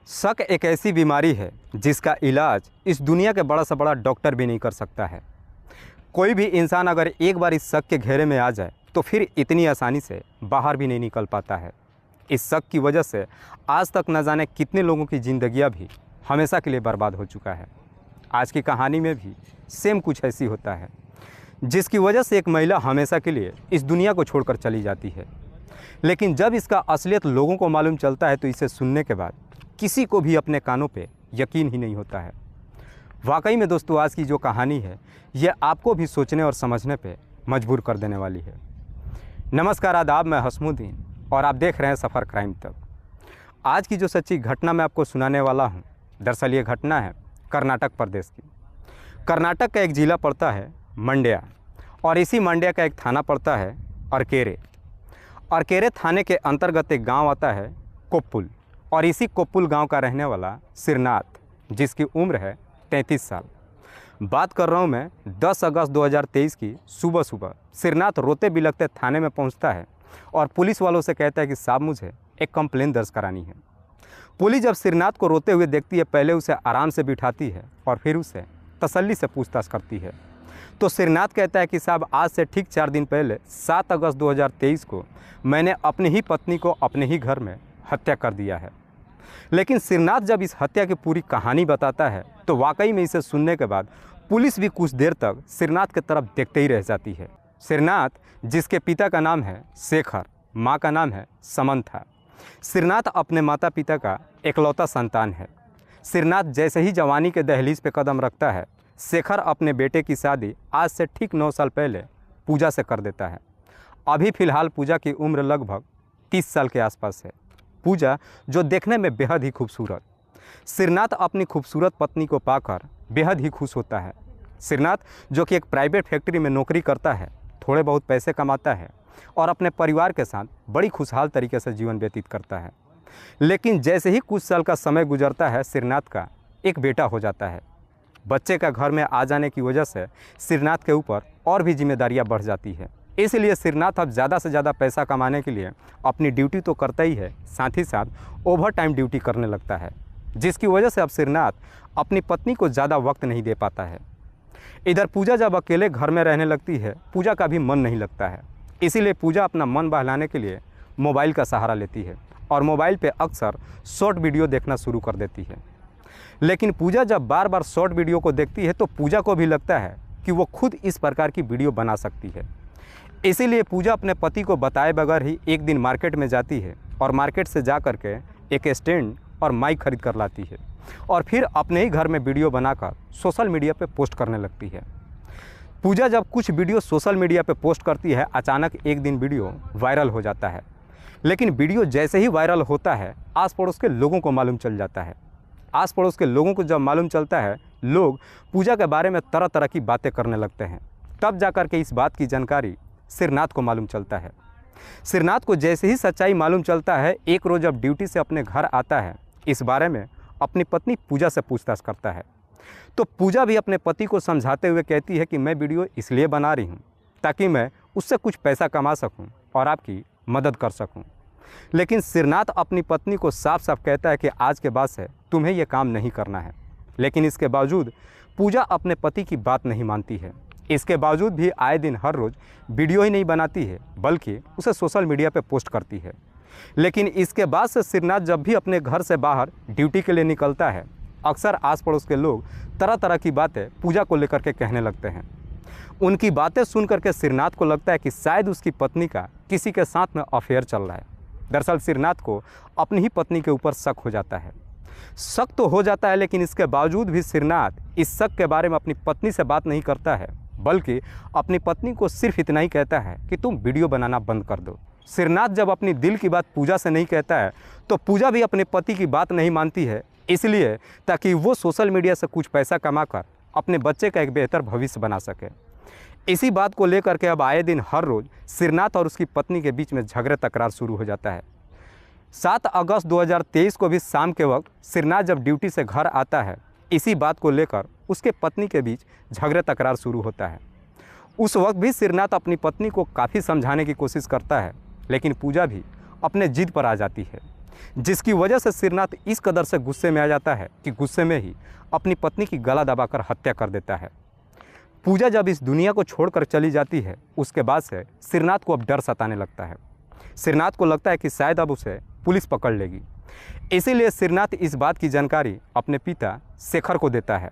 शक एक ऐसी बीमारी है जिसका इलाज इस दुनिया के बड़ा से बड़ा डॉक्टर भी नहीं कर सकता है। कोई भी इंसान अगर एक बार इस शक के घेरे में आ जाए तो फिर इतनी आसानी से बाहर भी नहीं निकल पाता है। इस शक की वजह से आज तक न जाने कितने लोगों की ज़िंदगियां भी हमेशा के लिए बर्बाद हो चुका है। आज की कहानी में भी सेम कुछ ऐसी होता है, जिसकी वजह से एक महिला हमेशा के लिए इस दुनिया को छोड़कर चली जाती है। लेकिन जब इसका असलियत लोगों को मालूम चलता है तो इसे सुनने के बाद किसी को भी अपने कानों पे यकीन ही नहीं होता है। वाकई में दोस्तों, आज की जो कहानी है ये आपको भी सोचने और समझने पे मजबूर कर देने वाली है। नमस्कार, आदाब, मैं हसमुद्दीन और आप देख रहे हैं सफ़र क्राइम तक। आज की जो सच्ची घटना मैं आपको सुनाने वाला हूँ, दरअसल ये घटना है कर्नाटक प्रदेश की। कर्नाटक का एक ज़िला पड़ता है मंड्या और इसी मंड्या का एक थाना पड़ता है अरकेरे। अरकेरे थाने के अंतर्गत एक गांव आता है कोप्पुल और इसी कोप्पुल गांव का रहने वाला श्रीनाथ, जिसकी उम्र है 33 साल। बात कर रहा हूं मैं 10 अगस्त 2023 की सुबह सुबह। श्रीनाथ रोते बिलखते थाने में पहुंचता है और पुलिस वालों से कहता है कि साहब, मुझे एक कंप्लेन दर्ज करानी है। पुलिस जब श्रीनाथ को रोते हुए देखती है, पहले उसे आराम से बिठाती है और फिर उसे तसल्ली से पूछताछ करती है। तो श्रीनाथ कहता है कि साहब, आज से ठीक 4 दिन पहले 7 अगस्त 2023 को मैंने अपनी ही पत्नी को अपने ही घर में हत्या कर दिया है। लेकिन श्रीनाथ जब इस हत्या की पूरी कहानी बताता है तो वाकई में इसे सुनने के बाद पुलिस भी कुछ देर तक श्रीनाथ की तरफ देखते ही रह जाती है। श्रीनाथ, जिसके पिता का नाम है शेखर, माँ का नाम है समंथा। श्रीनाथ अपने माता पिता का इकलौता संतान है। श्रीनाथ जैसे ही जवानी के दहलीज पे कदम रखता है, शेखर अपने बेटे की शादी आज से ठीक 9 साल पहले पूजा से कर देता है। अभी फ़िलहाल पूजा की उम्र लगभग 30 साल के आसपास है। पूजा जो देखने में बेहद ही खूबसूरत। श्रीनाथ अपनी खूबसूरत पत्नी को पाकर बेहद ही खुश होता है। श्रीनाथ, जो कि एक प्राइवेट फैक्ट्री में नौकरी करता है, थोड़े बहुत पैसे कमाता है और अपने परिवार के साथ बड़ी खुशहाल तरीके से जीवन व्यतीत करता है। लेकिन जैसे ही कुछ साल का समय गुजरता है, श्रीनाथ का एक बेटा हो जाता है। बच्चे का घर में आ जाने की वजह से श्रीनाथ के ऊपर और भी जिम्मेदारियां बढ़ जाती है। इसलिए श्रीनाथ अब ज़्यादा से ज़्यादा पैसा कमाने के लिए अपनी ड्यूटी तो करता ही है, साथ ही साथ ओवर टाइम ड्यूटी करने लगता है, जिसकी वजह से अब श्रीनाथ अपनी पत्नी को ज़्यादा वक्त नहीं दे पाता है। इधर पूजा जब अकेले घर में रहने लगती है, पूजा का भी मन नहीं लगता है। इसीलिए पूजा अपना मन बहलाने के लिए मोबाइल का सहारा लेती है और मोबाइल पर अक्सर शॉर्ट वीडियो देखना शुरू कर देती है। लेकिन पूजा जब बार बार शॉर्ट वीडियो को देखती है तो पूजा को भी लगता है कि वो खुद इस प्रकार की वीडियो बना सकती है। इसीलिए पूजा अपने पति को बताए बगैर ही एक दिन मार्केट में जाती है और मार्केट से जा कर के एक स्टैंड और माइक खरीद कर लाती है और फिर अपने ही घर में वीडियो बनाकर सोशल मीडिया पे पोस्ट करने लगती है। पूजा जब कुछ वीडियो सोशल मीडिया पे पोस्ट करती है, अचानक एक दिन वीडियो वायरल हो जाता है। लेकिन वीडियो जैसे ही वायरल होता है, आस पड़ोस के लोगों को मालूम चल जाता है। आस पड़ोस के लोगों को जब मालूम चलता है, लोग पूजा के बारे में तरह तरह की बातें करने लगते हैं। तब जा कर के इस बात की जानकारी श्रीनाथ को मालूम चलता है। श्रीनाथ को जैसे ही सच्चाई मालूम चलता है, एक रोज़ जब ड्यूटी से अपने घर आता है, इस बारे में अपनी पत्नी पूजा से पूछताछ करता है। तो पूजा भी अपने पति को समझाते हुए कहती है कि मैं वीडियो इसलिए बना रही हूँ ताकि मैं उससे कुछ पैसा कमा सकूँ और आपकी मदद कर सकूँ। लेकिन श्रीनाथ अपनी पत्नी को साफ साफ कहता है कि आज के बाद से तुम्हें यह काम नहीं करना है। लेकिन इसके बावजूद पूजा अपने पति की बात नहीं मानती है। इसके बावजूद भी आए दिन हर रोज़ वीडियो ही नहीं बनाती है, बल्कि उसे सोशल मीडिया पे पोस्ट करती है। लेकिन इसके बाद से श्रीनाथ जब भी अपने घर से बाहर ड्यूटी के लिए निकलता है, अक्सर आस पड़ोस के लोग तरह तरह की बातें पूजा को लेकर के कहने लगते हैं। उनकी बातें सुन करके श्रीनाथ को लगता है कि शायद उसकी पत्नी का किसी के साथ में अफेयर चल रहा है। दरअसल श्रीनाथ को अपनी ही पत्नी के ऊपर शक हो जाता है। शक तो हो जाता है, लेकिन इसके बावजूद भी श्रीनाथ इस शक के बारे में अपनी पत्नी से बात नहीं करता है, बल्कि अपनी पत्नी को सिर्फ इतना ही कहता है कि तुम वीडियो बनाना बंद कर दो। श्रीनाथ जब अपनी दिल की बात पूजा से नहीं कहता है तो पूजा भी अपने पति की बात नहीं मानती है, इसलिए ताकि वो सोशल मीडिया से कुछ पैसा कमाकर अपने बच्चे का एक बेहतर भविष्य बना सके। इसी बात को लेकर के अब आए दिन हर रोज़ श्रीनाथ और उसकी पत्नी के बीच में झगड़े तकरार शुरू हो जाता है। 7 अगस्त 2023 को भी शाम के वक्त श्रीनाथ जब ड्यूटी से घर आता है, इसी बात को लेकर उसके पत्नी के बीच झगड़े तकरार शुरू होता है। उस वक्त भी श्रीनाथ अपनी पत्नी को काफ़ी समझाने की कोशिश करता है, लेकिन पूजा भी अपने जिद पर आ जाती है। जिसकी वजह से सिरनाथ इस कदर से गुस्से में आ जाता है कि गुस्से में ही अपनी पत्नी की गला दबाकर हत्या कर देता है। पूजा जब इस दुनिया को छोड़कर चली जाती है, उसके बाद से सिरनाथ को अब डर सताने लगता है। सिरनाथ को लगता है कि शायद अब उसे पुलिस पकड़ लेगी। इसीलिए सिरनाथ इस बात की जानकारी अपने पिता शेखर को देता है।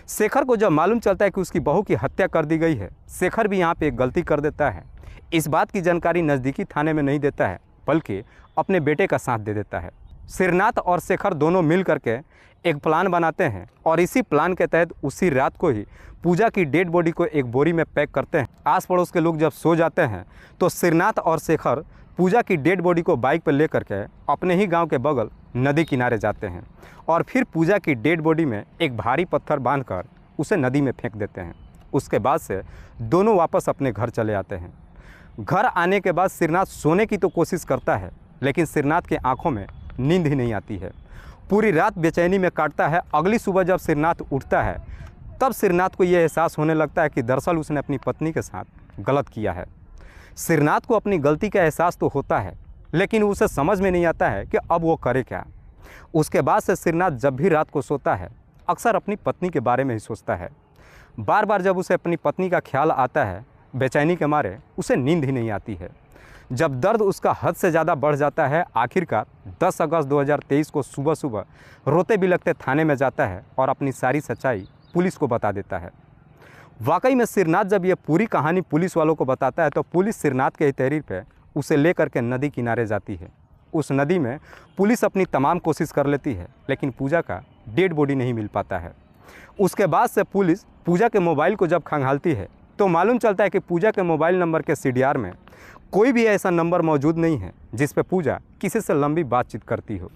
शेखर को जब मालूम चलता है कि उसकी बहू की हत्या कर दी गई है, शेखर भी यहाँ पे एक गलती कर देता है। इस बात की जानकारी नज़दीकी थाने में नहीं देता है, बल्कि अपने बेटे का साथ दे देता है। सिरनाथ और शेखर दोनों मिल करके एक प्लान बनाते हैं और इसी प्लान के तहत उसी रात को ही पूजा की डेड बॉडी को एक बोरी में पैक करते हैं। आस पड़ोस के लोग जब सो जाते हैं तो सिरनाथ और शेखर पूजा की डेड बॉडी को बाइक पर लेकर के अपने ही गांव के बगल नदी किनारे जाते हैं और फिर पूजा की डेड बॉडी में एक भारी पत्थर बांधकर उसे नदी में फेंक देते हैं। उसके बाद से दोनों वापस अपने घर चले आते हैं। घर आने के बाद सिरनाथ सोने की तो कोशिश करता है, लेकिन सिरनाथ की आंखों में नींद ही नहीं आती है। पूरी रात बेचैनी में काटता है। अगली सुबह जब सिरनाथ उठता है, तब सिरनाथ को यह एहसास होने लगता है कि दरअसल उसने अपनी पत्नी के साथ गलत किया है। सिरनाथ को अपनी गलती का एहसास तो होता है, लेकिन उसे समझ में नहीं आता है कि अब वो करे क्या। उसके बाद से सिरनाथ जब भी रात को सोता है, अक्सर अपनी पत्नी के बारे में ही सोचता है। बार बार जब उसे अपनी पत्नी का ख्याल आता है, बेचैनी के मारे उसे नींद ही नहीं आती है। जब दर्द उसका हद से ज़्यादा बढ़ जाता है, आखिरकार 10 अगस्त 2023 को सुबह सुबह रोते बिलखते थाने में जाता है और अपनी सारी सच्चाई पुलिस को बता देता है। वाकई में सिरनाथ जब ये पूरी कहानी पुलिस वालों को बताता है, तो पुलिस सिरनाथ के तहरीर पे उसे लेकर के नदी किनारे जाती है। उस नदी में पुलिस अपनी तमाम कोशिश कर लेती है, लेकिन पूजा का डेड बॉडी नहीं मिल पाता है। उसके बाद से पुलिस पूजा के मोबाइल को जब खंगालती है, तो मालूम चलता है कि पूजा के मोबाइल नंबर के CDR में कोई भी ऐसा नंबर मौजूद नहीं है जिस पे पूजा किसी से लंबी बातचीत करती हो।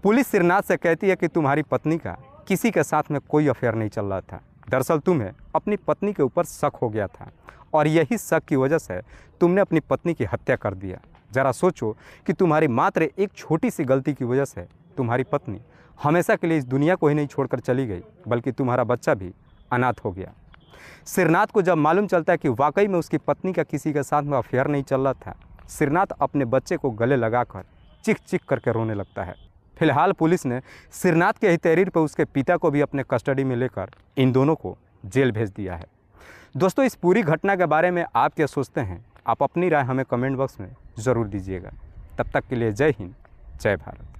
पुलिस सिरनाथ से कहती है कि तुम्हारी पत्नी का किसी के साथ में कोई अफेयर नहीं चल रहा था। दरअसल तुम्हें अपनी पत्नी के ऊपर शक हो गया था और यही शक की वजह से तुमने अपनी पत्नी की हत्या कर दिया। ज़रा सोचो कि तुम्हारी मात्र एक छोटी सी गलती की वजह से तुम्हारी पत्नी हमेशा के लिए इस दुनिया को ही नहीं छोड़कर चली गई, बल्कि तुम्हारा बच्चा भी अनाथ हो गया। सिरनाथ को जब मालूम चलता है कि वाकई में उसकी पत्नी का किसी के साथ में अफेयर नहीं चल रहा था, सिरनाथ अपने बच्चे को गले लगाकर चिक चिक करके रोने लगता है। फिलहाल पुलिस ने सिरनाथ के ही तहरीर पर उसके पिता को भी अपने कस्टडी में लेकर इन दोनों को जेल भेज दिया है। दोस्तों, इस पूरी घटना के बारे में आप क्या सोचते हैं? आप अपनी राय हमें कमेंट बॉक्स में ज़रूर दीजिएगा। तब तक के लिए जय हिंद, जय भारत।